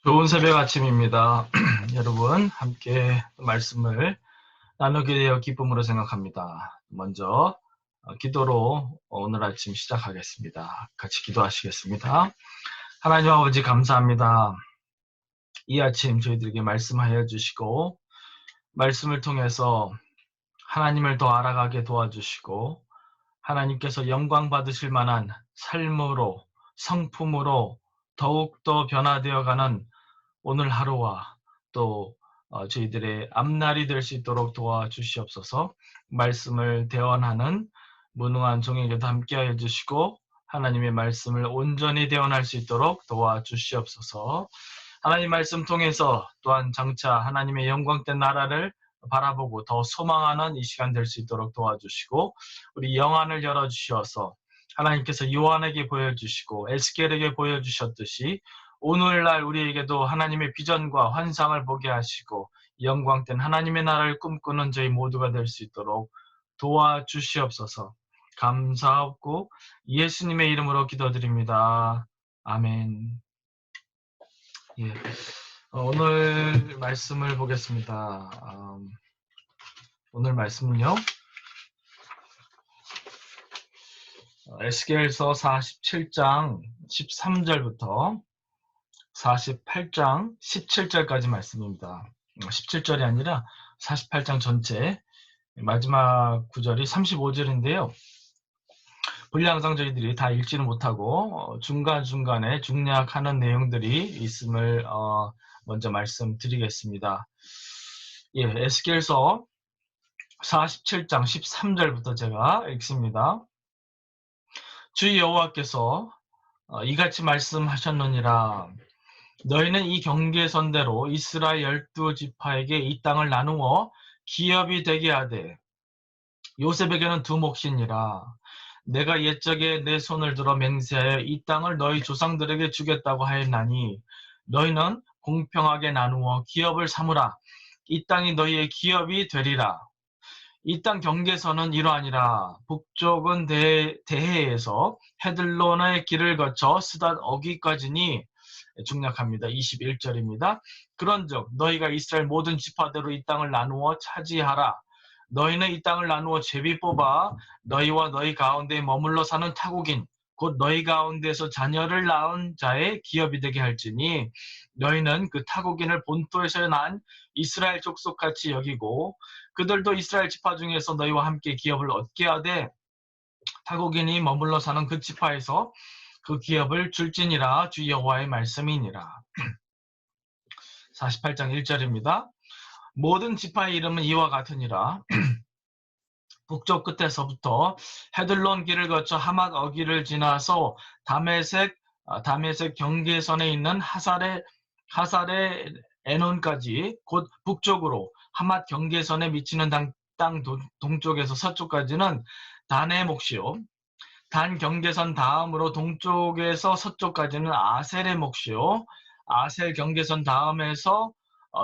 좋은 새벽 아침입니다. 여러분 함께 말씀을 나누게 되어 기쁨으로 생각합니다. 먼저 기도로 오늘 아침 시작하겠습니다. 같이 기도하시겠습니다. 하나님 아버지 감사합니다. 이 아침 저희들에게 말씀하여 주시고 말씀을 통해서 하나님을 더 알아가게 도와주시고 하나님께서 영광 받으실 만한 삶으로 성품으로 더욱더 변화되어가는 오늘 하루와 또 저희들의 앞날이 될 수 있도록 도와주시옵소서. 말씀을 대언하는 무능한 종에게도 함께하여 주시고 하나님의 말씀을 온전히 대언할 수 있도록 도와주시옵소서. 하나님 말씀 통해서 또한 장차 하나님의 영광된 나라를 바라보고 더 소망하는 이 시간 될 수 있도록 도와주시고 우리 영안을 열어주셔서 하나님께서 요한에게 보여주시고 에스겔에게 보여주셨듯이 오늘날 우리에게도 하나님의 비전과 환상을 보게 하시고 영광된 하나님의 나라를 꿈꾸는 저희 모두가 될 수 있도록 도와주시옵소서. 감사하고 예수님의 이름으로 기도드립니다. 아멘. 예. 오늘 말씀을 보겠습니다. 오늘 말씀은요. 에스겔서 47장 13절부터 48장 17절까지 말씀입니다. 17절이 아니라 48장 전체 마지막 구절이 35절인데요. 분량상 저희들이 다 읽지는 못하고 중간중간에 중략하는 내용들이 있음을 먼저 말씀드리겠습니다. 예, 에스겔서 47장 13절부터 제가 읽습니다. 주 여호와께서 이같이 말씀하셨느니라. 너희는 이 경계선대로 이스라엘 12지파에게 이 땅을 나누어 기업이 되게 하되 요셉에게는 두 몫이니라. 내가 옛적에 내 손을 들어 맹세하여 이 땅을 너희 조상들에게 주겠다고 하였나니 너희는 공평하게 나누어 기업을 삼으라. 이 땅이 너희의 기업이 되리라. 이 땅 경계선은 이러하니라. 북쪽은 대해에서 헤들론의 길을 거쳐 스닷 어기까지니 중략합니다. 21절입니다. 그런즉 너희가 이스라엘 모든 지파대로 이 땅을 나누어 차지하라. 너희는 이 땅을 나누어 제비 뽑아 너희와 너희 가운데 머물러 사는 타국인 곧 너희 가운데서 자녀를 낳은 자의 기업이 되게 할지니 너희는 그 타국인을 본토에서 난 이스라엘 족속같이 여기고 그들도 이스라엘 지파 중에서 너희와 함께 기업을 얻게 하되 타국인이 머물러 사는 그 지파에서 그 기업을 줄지니라. 주 여호와의 말씀이니라. 48장 1절입니다. 모든 지파의 이름은 이와 같으니라. 북쪽 끝에서부터 헤들론 길을 거쳐 하맛 어기를 지나서 다메섹 경계선에 있는 하살의 에논까지 곧 북쪽으로 하맛 경계선에 미치는 땅 동쪽에서 서쪽까지는 단의 몫이요. 단 경계선 다음으로 동쪽에서 서쪽까지는 아셀의 몫이요. 아셀 경계선 다음에서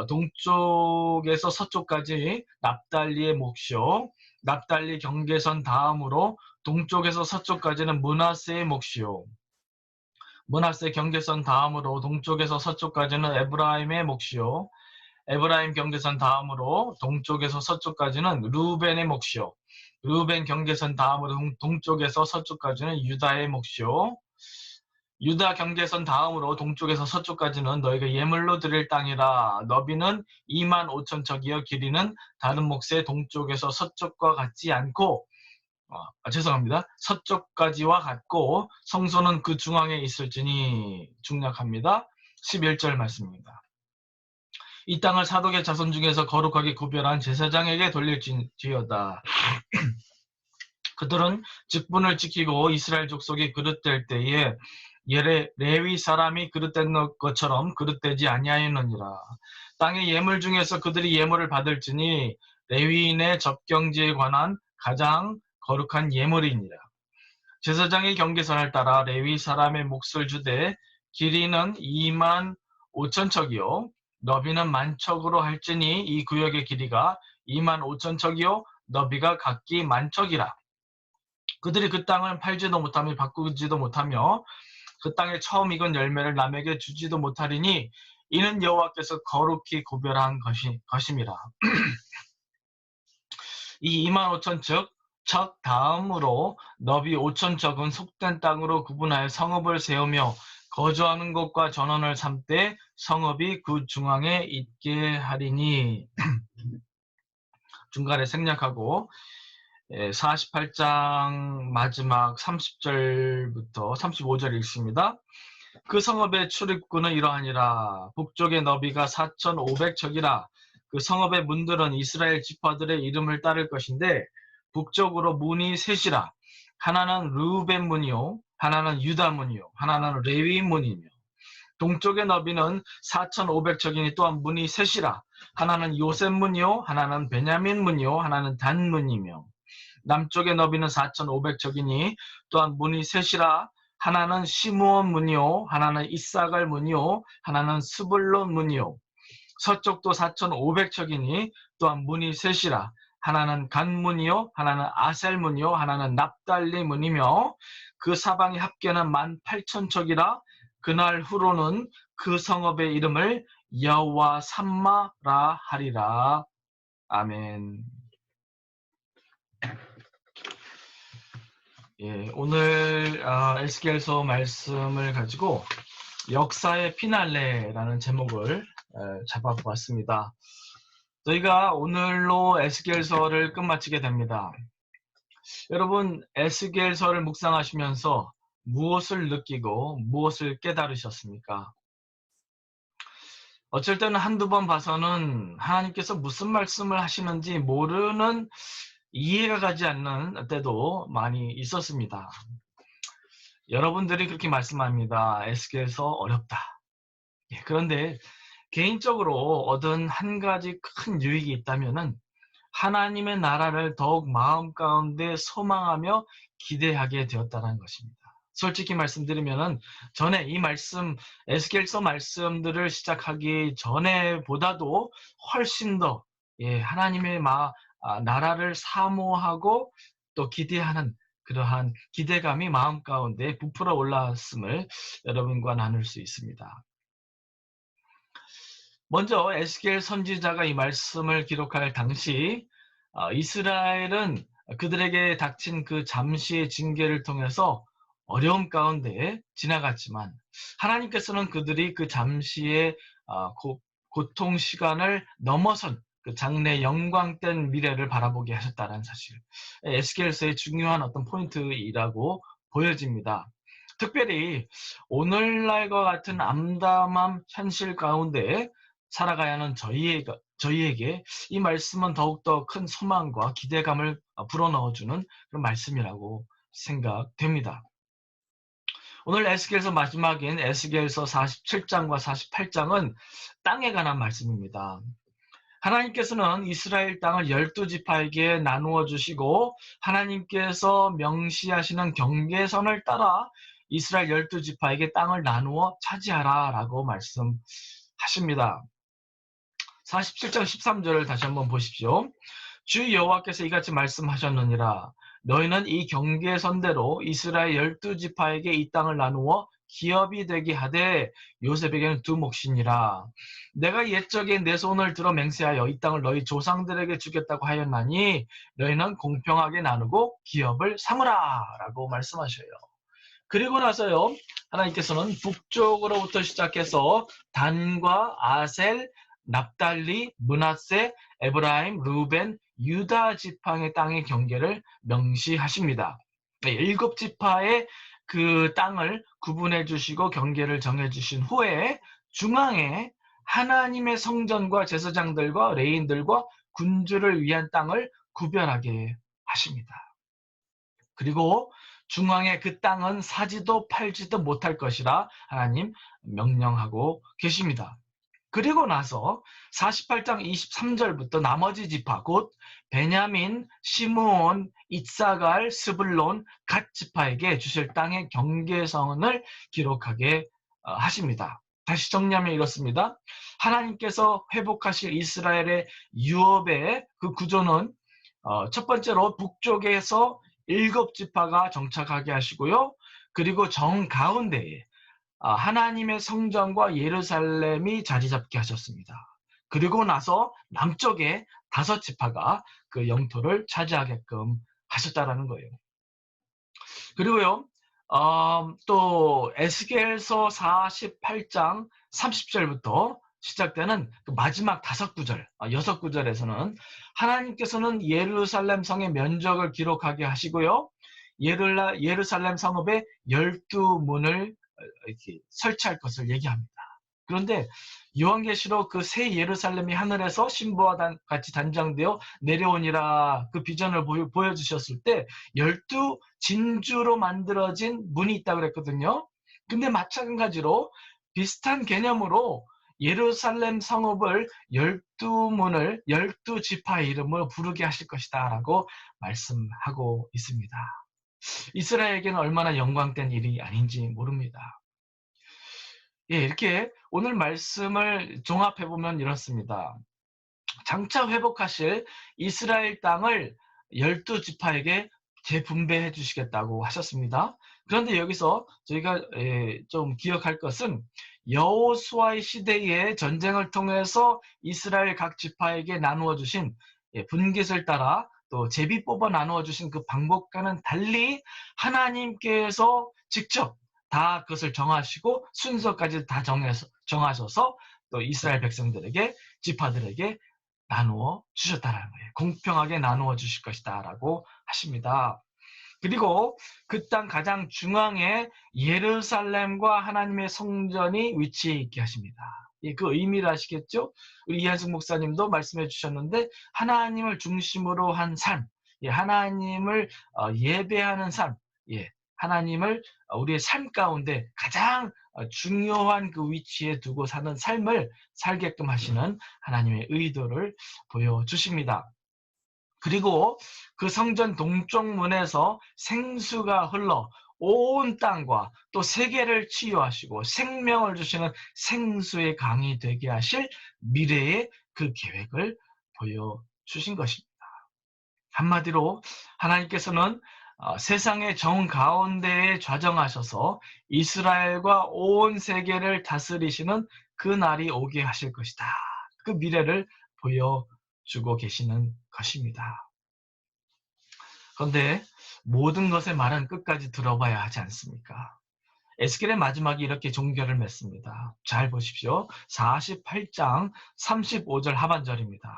동쪽에서 서쪽까지 납달리의 몫이요. 납달리 경계선 다음으로 동쪽에서 서쪽까지는 므낫세의 몫이요. 므낫세 경계선 다음으로 동쪽에서 서쪽까지는 에브라임의 몫이요. 에브라임 경계선 다음으로 동쪽에서 서쪽까지는 루벤의 몫이요. 루벤 경계선 다음으로 동쪽에서 서쪽까지는 유다의 몫이요. 유다 경계선 다음으로 동쪽에서 서쪽까지는 너희가 예물로 드릴 땅이라. 너비는 25,000척이여 길이는 다른 몫의 동쪽에서 서쪽과 같지 않고 죄송합니다. 서쪽까지와 같고 성소는 그 중앙에 있을지니 중략합니다. 11절 말씀입니다. 이 땅을 사독의 자손 중에서 거룩하게 구별한 제사장에게 돌릴지어다. 그들은 직분을 지키고 이스라엘 족속이 그릇될 때에 레위 사람이 그릇된 것처럼 그릇되지 아니하였느니라. 땅의 예물 중에서 그들이 예물을 받을지니 레위인의 접경지에 관한 가장 거룩한 예물이니라. 제사장의 경계선을 따라 레위 사람의 몫을 주되 길이는 25,000척이요 너비는 10,000척으로 할지니 이 구역의 길이가 25,000척이요 너비가 각기 10,000척이라. 그들이 그 땅을 팔지도 못하며 바꾸지도 못하며 그 땅에 처음 익은 열매를 남에게 주지도 못하리니 이는 여호와께서 거룩히 구별한 것임이라. 이 25,000척 다음으로 너비 5,000척은 속된 땅으로 구분하여 성읍을 세우며 거주하는 곳과 전원을 삼되 성읍이 그 중앙에 있게 하리니. 중간에 생략하고 48장 마지막 30절부터 35절 읽습니다. 그 성읍의 출입구는 이러하니라. 북쪽의 너비가 4,500척이라. 그 성읍의 문들은 이스라엘 지파들의 이름을 따를 것인데 북쪽으로 문이 셋이라. 하나는 르우벤 문이요, 하나는 유다 문이요, 하나는 레위 문이며, 동쪽의 너비는 4,500척이니 또한 문이 셋이라. 하나는 요셉 문이요, 하나는 베냐민 문이요, 하나는 단 문이며, 남쪽의 너비는 4,500척이니 또한 문이 셋이라. 하나는 시므온 문이요, 하나는 이사갈 문이요, 하나는 스불론 문이요. 서쪽도 4,500척이니 또한 문이 셋이라. 하나는 간 문이요, 하나는 아셀 문이요, 하나는 납달리 문이며, 그 사방의 합계는 18,000척이라. 그날 후로는 그 성읍의 이름을 여호와 삼마라 하리라. 아멘. 예, 오늘 에스겔서 말씀을 가지고 역사의 피날레라는 제목을 잡아보았습니다. 저희가 오늘로 에스겔서를 끝마치게 됩니다. 여러분, 에스겔서를 묵상하시면서 무엇을 느끼고 무엇을 깨달으셨습니까? 어쩔 때는 한두 번 봐서는 하나님께서 무슨 말씀을 하시는지 모르는, 이해가 가지 않는 때도 많이 있었습니다. 여러분들이 그렇게 말씀합니다. 에스겔서 어렵다. 그런데 개인적으로 얻은 한 가지 큰 유익이 있다면은 하나님의 나라를 더욱 마음 가운데 소망하며 기대하게 되었다는 것입니다. 솔직히 말씀드리면은 전에 이 말씀, 에스겔서 말씀들을 시작하기 전에보다도 훨씬 더 하나님의 나라를 사모하고 또 기대하는 그러한 기대감이 마음 가운데 부풀어 올라왔음을 여러분과 나눌 수 있습니다. 먼저 에스겔 선지자가 이 말씀을 기록할 당시 이스라엘은 그들에게 닥친 그 잠시의 징계를 통해서 어려움 가운데 지나갔지만 하나님께서는 그들이 그 잠시의 고통 시간을 넘어선 그 장래 영광된 미래를 바라보게 하셨다는 사실, 에스겔서의 중요한 어떤 포인트이라고 보여집니다. 특별히 오늘날과 같은 암담한 현실 가운데 살아가야 하는 저희에게 이 말씀은 더욱더 큰 소망과 기대감을 불어넣어주는 그런 말씀이라고 생각됩니다. 오늘 에스겔서 마지막인 에스겔서 47장과 48장은 땅에 관한 말씀입니다. 하나님께서는 이스라엘 땅을 12지파에게 나누어 주시고 하나님께서 명시하시는 경계선을 따라 이스라엘 12지파에게 땅을 나누어 차지하라 라고 말씀하십니다. 47장 13절을 다시 한번 보십시오. 주 여호와께서 이같이 말씀하셨느니라. 너희는 이 경계선대로 이스라엘 12지파에게 이 땅을 나누어 기업이 되게 하되 요셉에게는 두 몫이니라. 내가 옛적에 내 손을 들어 맹세하여 이 땅을 너희 조상들에게 주겠다고 하였나니 너희는 공평하게 나누고 기업을 삼으라 라고 말씀하셔요. 그리고 나서요, 하나님께서는 북쪽으로부터 시작해서 단과 아셀, 납달리, 므낫세, 에브라임, 루벤, 유다 지파의 땅의 경계를 명시하십니다. 7지파의 그 땅을 구분해 주시고 경계를 정해 주신 후에 중앙에 하나님의 성전과 제사장들과 레인들과 군주를 위한 땅을 구별하게 하십니다. 그리고 중앙에 그 땅은 사지도 팔지도 못할 것이라 하나님 명령하고 계십니다. 그리고 나서 48장 23절부터 나머지 지파 곧 베냐민, 시므온, 이사갈, 스불론, 갓 지파에게 주실 땅의 경계선을 기록하게 하십니다. 다시 정리하면 이렇습니다. 하나님께서 회복하실 이스라엘의 유업의 그 구조는 첫 번째로 북쪽에서 7지파가 정착하게 하시고요. 그리고 정 가운데에 하나님의 성전과 예루살렘이 자리 잡게 하셨습니다. 그리고 나서 남쪽에 5지파가 그 영토를 차지하게끔 하셨다라는 거예요. 그리고요, 또 에스겔서 48장 30절부터 시작되는 그 마지막 5구절, 6구절에서는 하나님께서는 예루살렘 성의 면적을 기록하게 하시고요. 예루살렘 성읍에 12문을 이렇게 설치할 것을 얘기합니다. 그런데 요한계시록 그 새 예루살렘이 하늘에서 신부와 같이 단장되어 내려오니라 그 비전을 보여주셨을 때 12진주로 만들어진 문이 있다고 그랬거든요. 근데 마찬가지로 비슷한 개념으로 예루살렘 성읍을 12문을 12지파의 이름을 부르게 하실 것이다 라고 말씀하고 있습니다. 이스라엘에게는 얼마나 영광된 일이 아닌지 모릅니다. 예, 이렇게 오늘 말씀을 종합해 보면 이렇습니다. 장차 회복하실 이스라엘 땅을 12지파에게 재분배해 주시겠다고 하셨습니다. 그런데 여기서 저희가 좀 기억할 것은 여호수아의 시대의 전쟁을 통해서 이스라엘 각 지파에게 나누어 주신 분깃을 따라 또 제비 뽑아 나누어 주신 그 방법과는 달리 하나님께서 직접 다 그것을 정하시고 순서까지 다 정하셔서 또 이스라엘 백성들에게 지파들에게 나누어 주셨다라는 거예요. 공평하게 나누어 주실 것이다 라고 하십니다. 그리고 그 땅 가장 중앙에 예루살렘과 하나님의 성전이 위치해 있게 하십니다. 그 의미를 아시겠죠? 우리 이한승 목사님도 말씀해 주셨는데 하나님을 중심으로 한 삶, 하나님을 예배하는 삶, 하나님을 우리의 삶 가운데 가장 중요한 그 위치에 두고 사는 삶을 살게끔 하시는 하나님의 의도를 보여주십니다. 그리고 그 성전 동쪽 문에서 생수가 흘러 온 땅과 또 세계를 치유하시고 생명을 주시는 생수의 강이 되게 하실 미래의 그 계획을 보여주신 것입니다. 한마디로 하나님께서는 세상의 정 가운데에 좌정하셔서 이스라엘과 온 세계를 다스리시는 그 날이 오게 하실 것이다. 그 미래를 보여주고 계시는 것입니다. 그런데 모든 것의 말은 끝까지 들어봐야 하지 않습니까? 에스겔의 마지막이 이렇게 종결을 맺습니다. 잘 보십시오. 48장 35절 하반절입니다.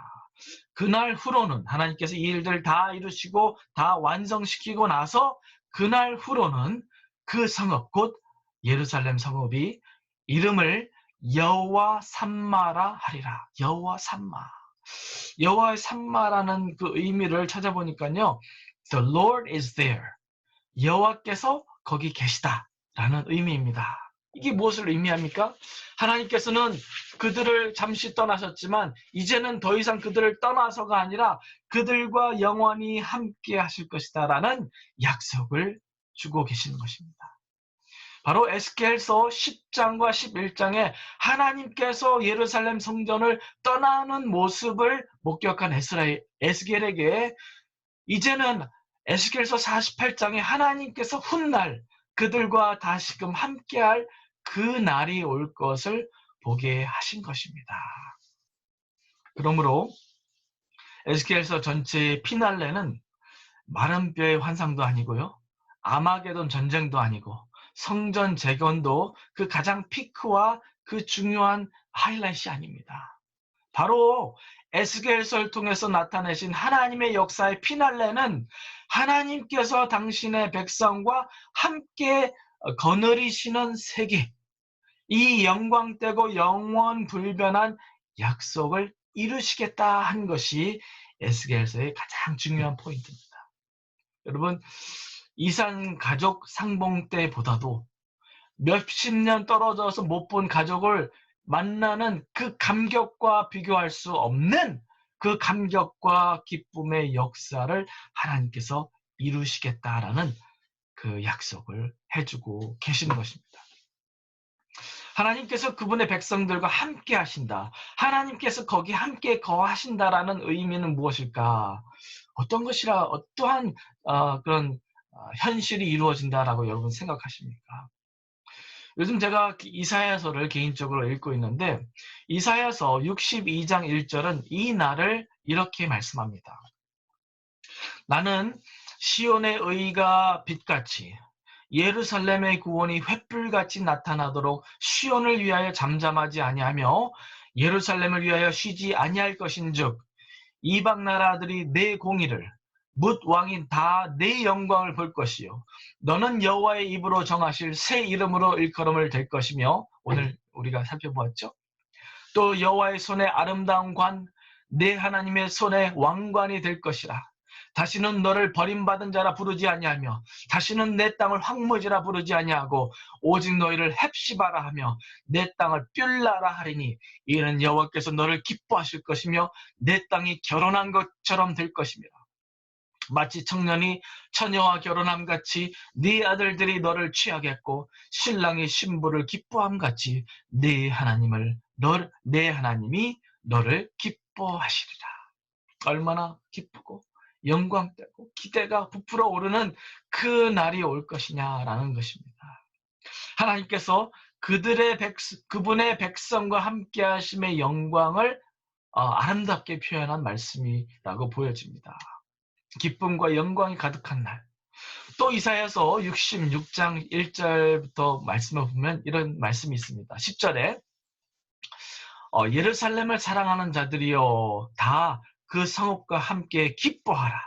그날 후로는 하나님께서 이 일들을 다 이루시고 다 완성시키고 나서 그날 후로는 그 성읍 곧 예루살렘 성읍이 이름을 여호와 삼마라 하리라. 여호와 삼마. 여호와의 삼마라는 그 의미를 찾아보니까요. The Lord is there. 여호와께서 거기 계시다라는 의미입니다. 이게 무엇을 의미합니까? 하나님께서는 그들을 잠시 떠나셨지만 이제는 더 이상 그들을 떠나서가 아니라 그들과 영원히 함께 하실 것이다라는 약속을 주고 계시는 것입니다. 바로 에스겔서 10장과 11장에 하나님께서 예루살렘 성전을 떠나는 모습을 목격한 에스겔에게 이제는 에스겔서 48장에 하나님께서 훗날 그들과 다시금 함께할 그 날이 올 것을 보게 하신 것입니다. 그러므로 에스겔서 전체의 피날레는 마른 뼈의 환상도 아니고요. 아마게돈 전쟁도 아니고 성전 재건도 그 가장 피크와 그 중요한 하이라이트이 아닙니다. 바로 에스겔서를 통해서 나타내신 하나님의 역사의 피날레는 하나님께서 당신의 백성과 함께 거느리시는 세계, 이 영광되고 영원 불변한 약속을 이루시겠다 한 것이 에스겔서의 가장 중요한 포인트입니다. 여러분, 이산 가족 상봉 때보다도 몇십 년 떨어져서 못 본 가족을 만나는 그 감격과 비교할 수 없는 그 감격과 기쁨의 역사를 하나님께서 이루시겠다라는 그 약속을 해주고 계시는 것입니다. 하나님께서 그분의 백성들과 함께 하신다. 하나님께서 거기 함께 거하신다라는 의미는 무엇일까? 어떠한 그런 현실이 이루어진다라고 여러분 생각하십니까? 요즘 제가 이사야서를 개인적으로 읽고 있는데 이사야서 62장 1절은 이 날을 이렇게 말씀합니다. 나는 시온의 의가 빛같이 예루살렘의 구원이 횃불같이 나타나도록 시온을 위하여 잠잠하지 아니하며 예루살렘을 위하여 쉬지 아니할 것인즉 이방 나라들이 내 공의를 뭇 왕인 다 내 영광을 볼 것이요 너는 여호와의 입으로 정하실 새 이름으로 일컬음을 될 것이며 오늘 우리가 살펴보았죠. 또 여호와의 손에 아름다운 관 내 하나님의 손에 왕관이 될 것이라. 다시는 너를 버림받은 자라 부르지 아니하며 다시는 내 땅을 황무지라 부르지 아니하고 오직 너희를 헵시바라 하며 내 땅을 뷸라라 하리니 이는 여호와께서 너를 기뻐하실 것이며 내 땅이 결혼한 것처럼 될 것이며 마치 청년이 처녀와 결혼함 같이 네 아들들이 너를 취하겠고 신랑이 신부를 기뻐함 같이 내 하나님이 너를 기뻐하시리라. 얼마나 기쁘고 영광되고 기대가 부풀어 오르는 그 날이 올 것이냐라는 것입니다. 하나님께서 그분의 백성과 함께 하심의 영광을 아름답게 표현한 말씀이라고 보여집니다. 기쁨과 영광이 가득한 날. 또 이사야서 66장 1절부터 말씀을 보면 이런 말씀이 있습니다. 10절에 예루살렘을 사랑하는 자들이여 다 그 성읍과 함께 기뻐하라.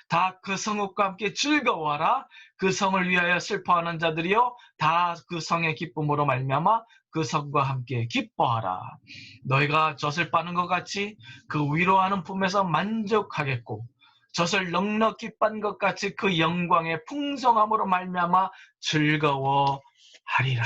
다 그 성읍과 함께 즐거워하라. 그 성을 위하여 슬퍼하는 자들이여 다 그 성의 기쁨으로 말미암아 그 성과 함께 기뻐하라. 너희가 젖을 빠는 것 같이 그 위로하는 품에서 만족하겠고 젖을 넉넉히 빤 것 같이 그 영광의 풍성함으로 말미암아 즐거워하리라.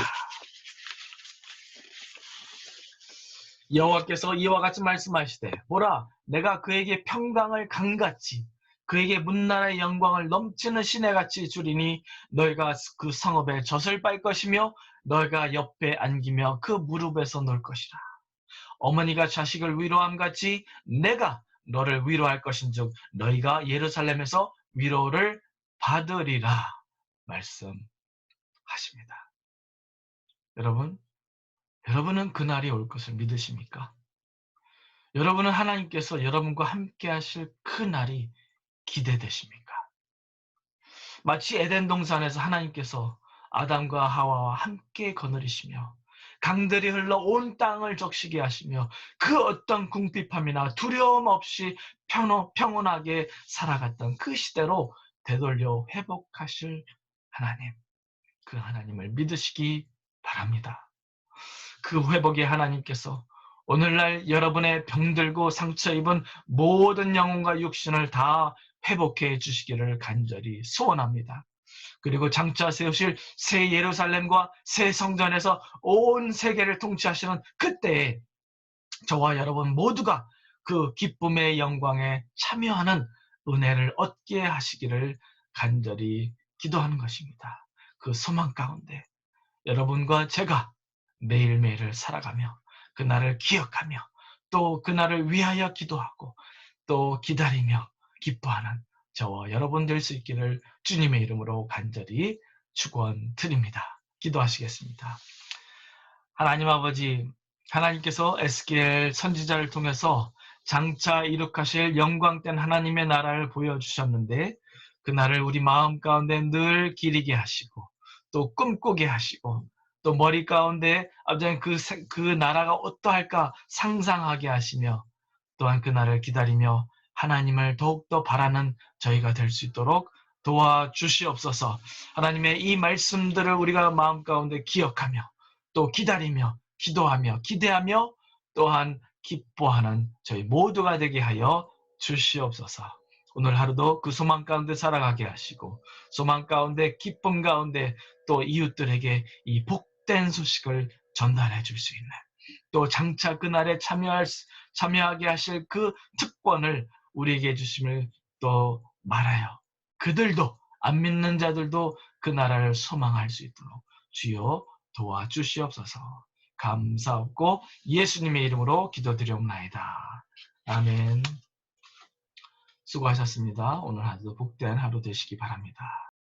여호와께서 이와 같이 말씀하시되 보라 내가 그에게 평강을 강같이 그에게 문나라의 영광을 넘치는 시내같이 주리니 너희가 그 성읍에 젖을 빨 것이며 너희가 옆에 안기며 그 무릎에서 놀 것이라. 어머니가 자식을 위로함 같이 내가 너를 위로할 것인즉 너희가 예루살렘에서 위로를 받으리라 말씀하십니다. 여러분은 그날이 올 것을 믿으십니까? 여러분은 하나님께서 여러분과 함께 하실 그 날이 기대되십니까? 마치 에덴 동산에서 하나님께서 아담과 하와와 함께 거느리시며 강들이 흘러 온 땅을 적시게 하시며 그 어떤 궁핍함이나 두려움 없이 평온하게 살아갔던 그 시대로 되돌려 회복하실 하나님, 그 하나님을 믿으시기 바랍니다. 그 회복의 하나님께서 오늘날 여러분의 병들고 상처 입은 모든 영혼과 육신을 다 회복해 주시기를 간절히 소원합니다. 그리고 장차 세우실 새 예루살렘과 새 성전에서 온 세계를 통치하시는 그때에 저와 여러분 모두가 그 기쁨의 영광에 참여하는 은혜를 얻게 하시기를 간절히 기도하는 것입니다. 그 소망 가운데 여러분과 제가 매일매일을 살아가며 그날을 기억하며 또 그날을 위하여 기도하고 또 기다리며 기뻐하는 저와 여러분 될 수 있기를 주님의 이름으로 간절히 축원드립니다. 기도하시겠습니다. 하나님 아버지, 하나님께서 에스겔 선지자를 통해서 장차 이룩하실 영광된 하나님의 나라를 보여주셨는데 그날을 우리 마음 가운데 늘 기리게 하시고 또 꿈꾸게 하시고 또 머리 가운데 아버지 그 나라가 어떠할까 상상하게 하시며 또한 그날을 기다리며 하나님을 더욱더 바라는 저희가 될 수 있도록 도와주시옵소서. 하나님의 이 말씀들을 우리가 마음 가운데 기억하며 또 기다리며 기도하며 기대하며 또한 기뻐하는 저희 모두가 되게 하여 주시옵소서. 오늘 하루도 그 소망 가운데 살아가게 하시고 소망 가운데 기쁨 가운데 또 이웃들에게 이 복된 소식을 전달해 줄 수 있는 또 장차 그날에 참여하게 하실 그 특권을 우리에게 주심을 또 말하여 그들도 안 믿는 자들도 그 나라를 소망할 수 있도록 주여 도와주시옵소서. 감사하고 예수님의 이름으로 기도드리옵나이다. 아멘. 수고하셨습니다. 오늘 하루도 복된 하루 되시기 바랍니다.